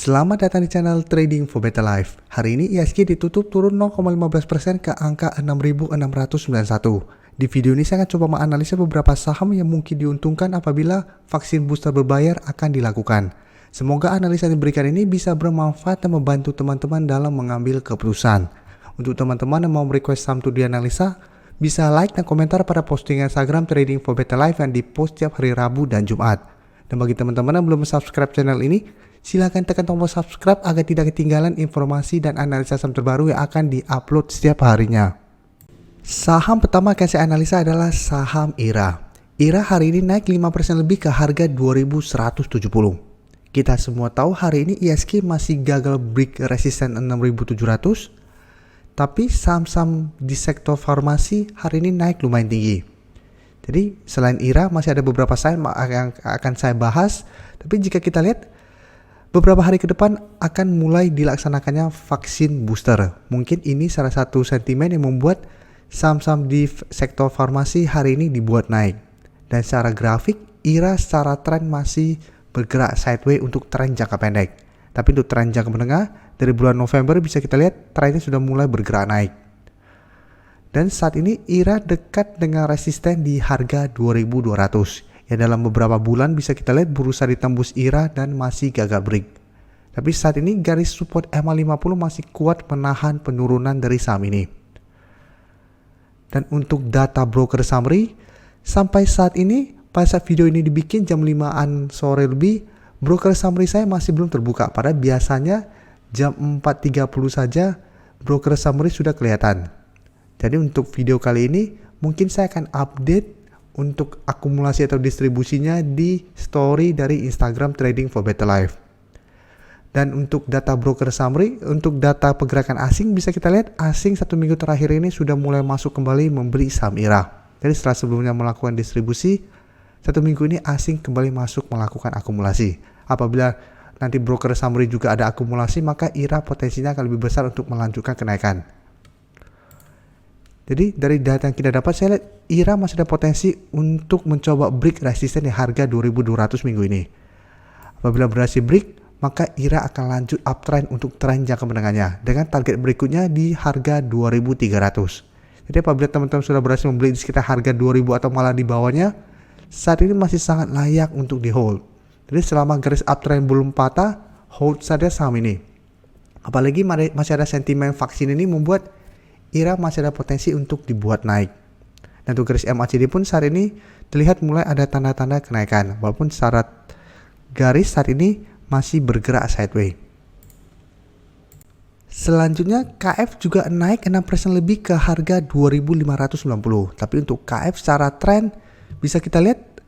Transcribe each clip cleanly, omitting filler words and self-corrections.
Selamat datang di channel Trading for Better Life. Hari ini IHSG ditutup turun 0,15% ke angka 6.691. Di video ini saya akan coba menganalisa beberapa saham yang mungkin diuntungkan apabila vaksin booster berbayar akan dilakukan. Semoga analisa yang diberikan ini bisa bermanfaat dan membantu teman-teman dalam mengambil keputusan. Untuk teman-teman yang mau request saham untuk dianalisa, bisa like dan komentar pada postingan Instagram Trading for Better Life yang dipost setiap hari Rabu dan Jumat. Dan bagi teman-teman yang belum subscribe channel ini, silakan tekan tombol subscribe agar tidak ketinggalan informasi dan analisa saham terbaru yang akan diupload setiap harinya. Saham pertama akan saya analisa adalah saham IRA. IRA hari ini naik 5% lebih ke harga 2170. Kita semua tahu hari ini IHSG masih gagal break resisten 6700. Tapi saham-saham di sektor farmasi hari ini naik lumayan tinggi. Jadi selain IRA masih ada beberapa saham yang akan saya bahas. Tapi jika kita lihat beberapa hari ke depan akan mulai dilaksanakannya vaksin booster. Mungkin ini salah satu sentimen yang membuat saham-saham di sektor farmasi hari ini dibuat naik. Dan secara grafik, IRA secara tren masih bergerak sideways untuk tren jangka pendek. Tapi untuk tren jangka menengah, dari bulan November bisa kita lihat trennya sudah mulai bergerak naik. Dan saat ini IRA dekat dengan resisten di harga 2200. Ya dalam beberapa bulan bisa kita lihat berusaha ditembus IRA dan masih gagal break. Tapi saat ini garis support MA50 masih kuat menahan penurunan dari saham ini. Dan untuk data broker summary, sampai saat ini pada saat video ini dibikin jam 5-an sore lebih, broker summary saya masih belum terbuka. Padahal biasanya jam 4.30 saja broker summary sudah kelihatan. Jadi untuk video kali ini mungkin saya akan update untuk akumulasi atau distribusinya di story dari Instagram Trading for Better Life. Dan untuk data broker summary, untuk data pergerakan asing bisa kita lihat asing 1 minggu terakhir ini sudah mulai masuk kembali membeli saham IRA. Jadi setelah sebelumnya melakukan distribusi, 1 minggu ini asing kembali masuk melakukan akumulasi. Apabila nanti broker summary juga ada akumulasi, maka IRA potensinya akan lebih besar untuk melanjutkan kenaikan. Jadi dari data yang kita dapat, saya lihat IRA masih ada potensi untuk mencoba break resisten di harga 2200 minggu ini. Apabila berhasil break, maka IRA akan lanjut uptrend untuk tren jangka menengahnya dengan target berikutnya di harga 2300. Jadi apabila teman-teman sudah berhasil membeli di sekitar harga 2000 atau malah di bawahnya, saat ini masih sangat layak untuk di hold. Jadi selama garis uptrend belum patah, hold saja saham ini. Apalagi masih ada sentimen vaksin ini membuat IRA masih ada potensi untuk dibuat naik. Dan untuk garis MACD pun saat ini terlihat mulai ada tanda-tanda kenaikan. Walaupun secara garis saat ini masih bergerak sideways. Selanjutnya KF juga naik 6% lebih ke harga 2590. Tapi untuk KF secara tren bisa kita lihat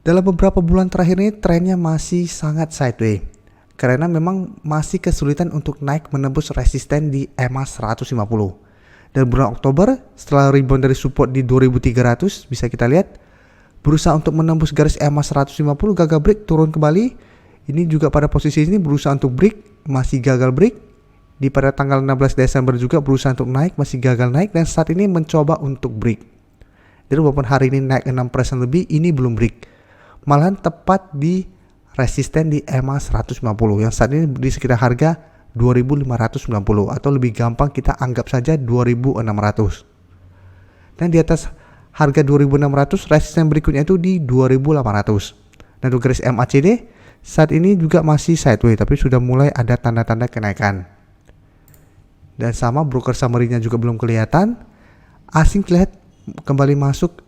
dalam beberapa bulan terakhir ini trennya masih sangat sideways. Karena memang masih kesulitan untuk naik menembus resisten di EMA 150. Dan bulan Oktober setelah rebound dari support di 2300 bisa kita lihat berusaha untuk menembus garis EMA 150 gagal break turun kembali. Ini juga pada posisi ini berusaha untuk break masih gagal break. Di pada tanggal 16 Desember juga berusaha untuk naik masih gagal naik dan saat ini mencoba untuk break. Jadi walaupun hari ini naik 6% lebih ini belum break. Malahan tepat di resisten di EMA 150 yang saat ini di sekitar harga 2590 atau lebih gampang kita anggap saja 2600. Dan di atas harga 2600 resisten berikutnya itu di 2800. Dan untuk garis MACD saat ini juga masih sideways tapi sudah mulai ada tanda-tanda kenaikan. Dan sama broker summary-nya juga belum kelihatan. Asing terlihat kembali masuk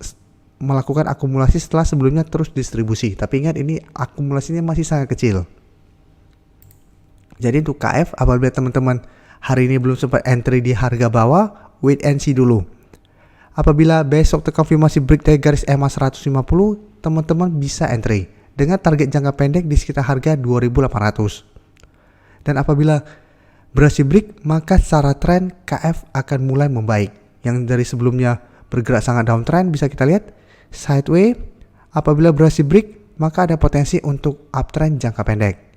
melakukan akumulasi setelah sebelumnya terus distribusi. Tapi ingat ini akumulasinya masih sangat kecil. Jadi untuk KF apabila teman-teman hari ini belum sempat entry di harga bawah, wait and see dulu. Apabila besok terkonfirmasi break dari garis EMA 150, teman-teman bisa entry dengan target jangka pendek di sekitar harga 2800. Dan apabila berhasil break, maka secara tren KF akan mulai membaik. Yang dari sebelumnya bergerak sangat downtrend bisa kita lihat sideways. Apabila berhasil break, maka ada potensi untuk uptrend jangka pendek.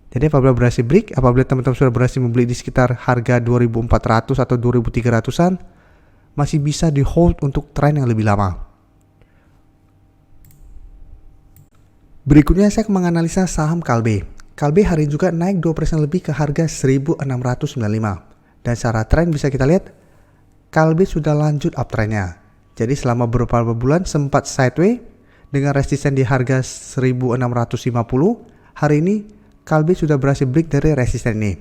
Jadi apabila berhasil break, apabila teman-teman sudah berhasil membeli di sekitar harga 2400 atau 2300-an, masih bisa di hold untuk tren yang lebih lama. Berikutnya saya akan menganalisa saham Kalbe. KLB hari ini juga naik 2% lebih ke harga 1695. Dan secara tren bisa kita lihat KLB sudah lanjut uptrendnya. Jadi selama beberapa bulan sempat sideways dengan resisten di harga 1650. Hari ini KLB sudah berhasil break dari resisten ini.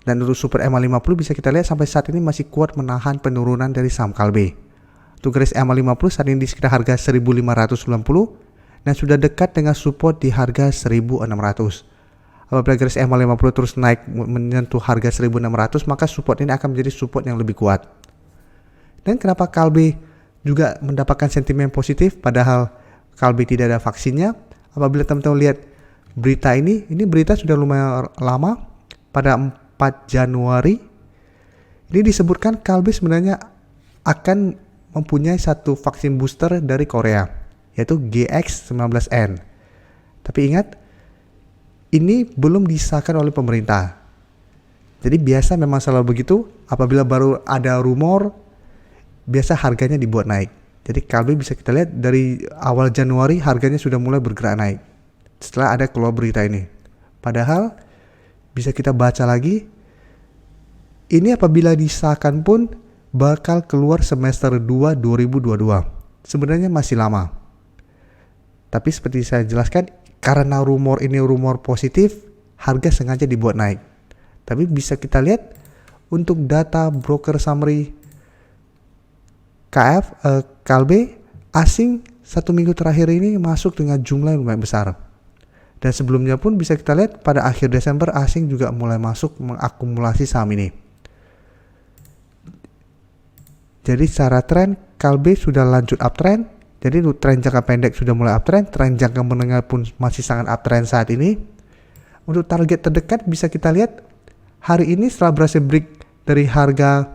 Dan untuk super MA50 bisa kita lihat sampai saat ini masih kuat menahan penurunan dari saham KLB. Untuk garis MA50 saat ini di sekitar harga 1590 dan sudah dekat dengan support di harga 1600. Apabila garis MA50 terus naik menyentuh harga 1600, maka support ini akan menjadi support yang lebih kuat. Dan kenapa KLB juga mendapatkan sentimen positif padahal KLB tidak ada vaksinnya? Apabila teman-teman lihat berita ini berita sudah lumayan lama. Pada 4 Januari ini disebutkan KLB sebenarnya akan mempunyai satu vaksin booster dari Korea, yaitu GX19N. Tapi ingat, ini belum disahkan oleh pemerintah. Jadi biasa memang selalu begitu, apabila baru ada rumor, biasa harganya dibuat naik. Jadi KLB bisa kita lihat dari awal Januari harganya sudah mulai bergerak naik setelah ada keluar berita ini. Padahal bisa kita baca lagi, ini apabila disahkan pun bakal keluar semester 2 2022. Sebenarnya masih lama. Tapi seperti saya jelaskan, karena rumor ini rumor positif, harga sengaja dibuat naik. Tapi bisa kita lihat untuk data broker summary KLB asing 1 minggu terakhir ini masuk dengan jumlah yang lumayan besar. Dan sebelumnya pun bisa kita lihat pada akhir Desember asing juga mulai masuk mengakumulasi saham ini. Jadi secara tren KLB sudah lanjut uptrend. Jadi untuk tren jangka pendek sudah mulai uptrend, tren jangka menengah pun masih sangat uptrend saat ini. Untuk target terdekat bisa kita lihat hari ini setelah berhasil break dari harga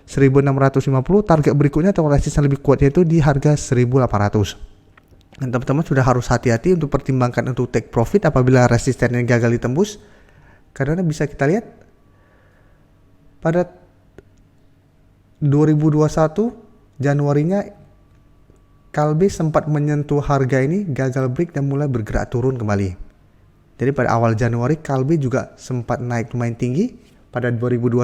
1650, target berikutnya atau resisten lebih kuat yaitu di harga 1800. Dan teman-teman sudah harus hati-hati untuk pertimbangkan untuk take profit apabila resisten yang gagal ditembus. Karena bisa kita lihat pada 2021 Januarinya KLB sempat menyentuh harga ini, gagal break dan mulai bergerak turun kembali. Jadi pada awal Januari KLB juga sempat naik lumayan tinggi. Pada 2021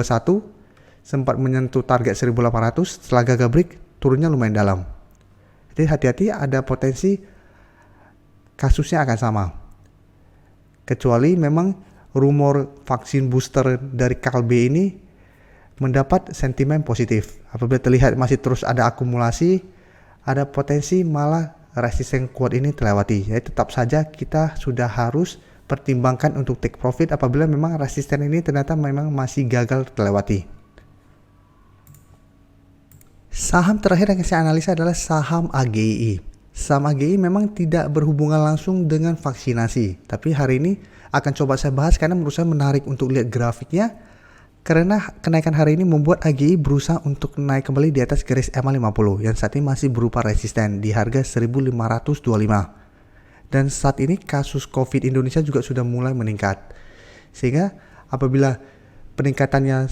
sempat menyentuh target 1800, setelah gagal break turunnya lumayan dalam. Jadi hati-hati, ada potensi kasusnya akan sama. Kecuali memang rumor vaksin booster dari KLB ini mendapat sentimen positif. Apabila terlihat masih terus ada akumulasi, ada potensi malah resisten kuat ini terlewati. Jadi tetap saja kita sudah harus pertimbangkan untuk take profit apabila memang resisten ini ternyata memang masih gagal terlewati. Saham terakhir yang saya analisa adalah saham AGII. Saham AGII memang tidak berhubungan langsung dengan vaksinasi, tapi hari ini akan coba saya bahas karena menurut saya menarik untuk lihat grafiknya. Karena kenaikan hari ini membuat AGI berusaha untuk naik kembali di atas garis MA50 yang saat ini masih berupa resisten di harga 1525. Dan saat ini kasus COVID Indonesia juga sudah mulai meningkat. Sehingga apabila peningkatannya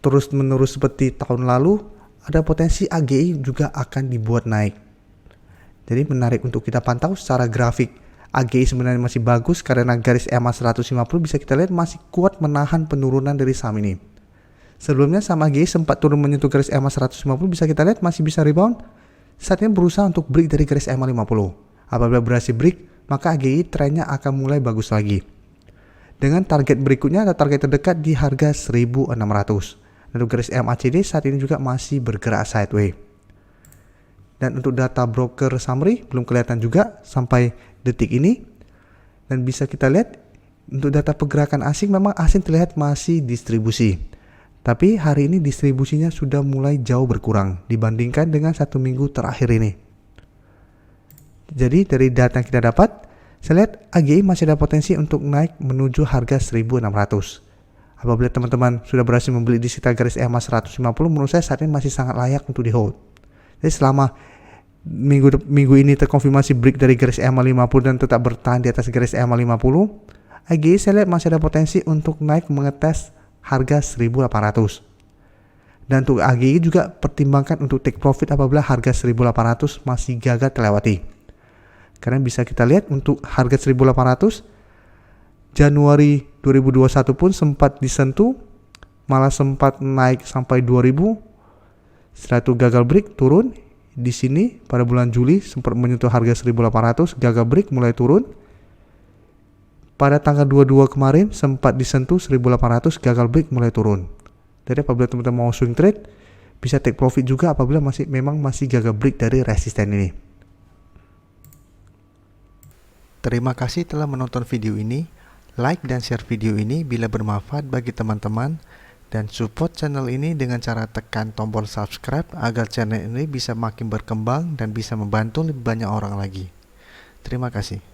terus menerus seperti tahun lalu, ada potensi AGI juga akan dibuat naik. Jadi menarik untuk kita pantau secara grafik. AGI sebenarnya masih bagus karena garis MA150 bisa kita lihat masih kuat menahan penurunan dari saham ini. Sebelumnya saham AGI sempat turun menyentuh garis MA150, bisa kita lihat masih bisa rebound. Saat ini berusaha untuk break dari garis MA50. Apabila berhasil break, maka AGI trennya akan mulai bagus lagi. Dengan target berikutnya atau target terdekat di harga 1600. Dan untuk garis MACD saat ini juga masih bergerak sideways. Dan untuk data broker summary belum kelihatan juga sampai detik ini. Dan bisa kita lihat untuk data pergerakan asing memang asing terlihat masih distribusi. Tapi hari ini distribusinya sudah mulai jauh berkurang dibandingkan dengan 1 minggu terakhir ini. Jadi dari data yang kita dapat, saya lihat AGI masih ada potensi untuk naik menuju harga 1600. Apabila teman-teman sudah berhasil membeli di sekitar garis EMA 150, menurut saya saat ini masih sangat layak untuk di hold. Jadi selama minggu ini terkonfirmasi break dari garis EMA 50 dan tetap bertahan di atas garis EMA 50, AGI saya lihat masih ada potensi untuk naik mengetes harga 1800. Dan untuk AGI juga pertimbangkan untuk take profit apabila harga 1800 masih gagal terlewati. Karena bisa kita lihat untuk harga 1800 Januari 2021 pun sempat disentuh, malah sempat naik sampai 2000. Setelah itu gagal break, turun. Di sini pada bulan Juli sempat menyentuh harga 1800, gagal break, mulai turun. Pada tanggal 22 kemarin sempat disentuh 1800, gagal break, mulai turun. Jadi apabila teman-teman mau swing trade, bisa take profit juga apabila memang masih gagal break dari resisten ini. Terima kasih telah menonton video ini. Like dan share video ini bila bermanfaat bagi teman-teman, dan support channel ini dengan cara tekan tombol subscribe agar channel ini bisa makin berkembang dan bisa membantu lebih banyak orang lagi. Terima kasih.